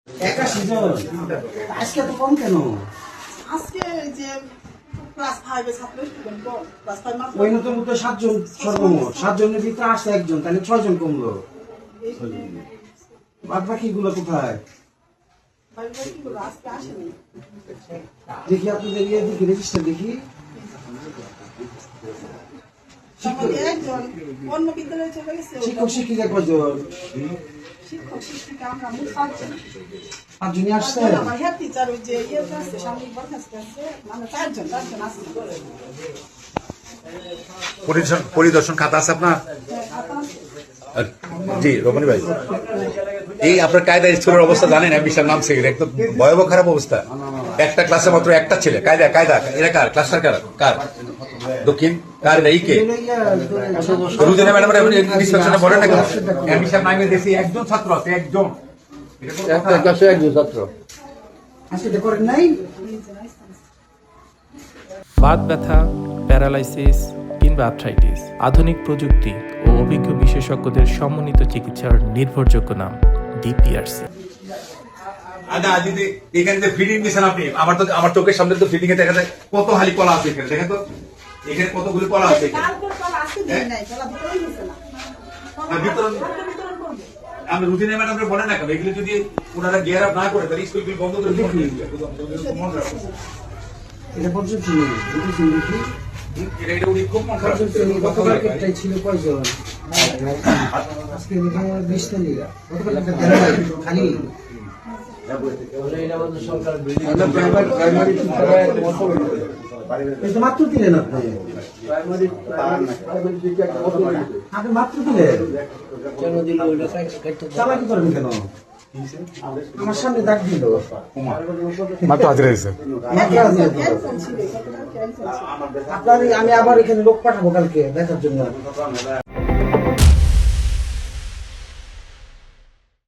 81 জন আজকে তো কম কেন? আজকে যে ক্লাস 5 এর ছাত্র স্টুডেন্ট তো ক্লাস 5 মাত্র ওই নতুন মতো 7 জন সর্বমোট 7 জনের ভিতরে আসছে একজন, তাহলে 6 জন কমলো। বাদ বাকি গুলো কোথায়? বাকিগুলো আজকে আসেনি। দেখি আপনাদের ইয়ে দেখি রেজিস্টার দেখি। আমাদের একজন অন্য বিদ্যালয়ে চলে গেছে। শিক্ষক শিক্ষিকা কজন? শিক্ষক শিক্ষিকা আমরা মোট 5 জন। 5 জনই আসছে। আমার হেড টিচার ওই যে ইয়ে আছে সাময়িক বরখাস্ত আছে, মানে 4 জন আছে। পরিদর্শন খাতা আছে আপনার? জি রমণী ভাই, এই আপনার কায়দা স্কুলের অবস্থা জানেন? বিশাল নাম সেখানে একদম ভয়াবহ খারাপ অবস্থা। একটা ক্লাসে মাত্র একটা ছেলে। কায়দা কায়দা এরা কার? ক্লাসটার কার? দক্ষিণ কার? এটা ইকে রুজিনা ম্যাডাম ইন্সপেকশনে বলেন না কেন? বিশাল নামে দেশে একজন ছাত্র আছে, একজন। একটা ক্লাসে একজন ছাত্র। আজকে করেন নাই? বাত ব্যথা, প্যারালাইসিস কিংবা আর্থ্রাইটিস, আধুনিক প্রযুক্তি ও অভিজ্ঞ বিশেষজ্ঞদের সমন্বিত চিকিৎসার নির্ভরযোগ্য নাম ডিপিআরসি। এখানে যে ফিডিং দিচ্ছেন আপনি, আমার চোখের সামনে তো ফিডিং এ দেখা যায় কত হালি কলা আছে এখানে। দেখেন তো এখানে কতগুলি কলা আছে। আমি রুটিনে ম্যাডাম বলেন না কেন, এগুলো যদি ওনারা গিয়ার আপ না করে তাহলে স্কুলগুলি বন্ধ করে দিন। এটা পর্যন্ত নেই, দেখি এটা উনি খুব মন খারাপ গতকাল একটাই ছিল কয়জন? আজকে 20 তারিখ। গতকাল একটা 13 খালি। কিন্তু মাত্র দিলেন আপনি মাত্র দিলেন চালাকি করেন কেন? আমার সামনে দাগ দিল, মাত্র হাজির হয়েছে। আপনার আমি আবার এখানে লোক পাঠাবো কালকে দেখার জন্য।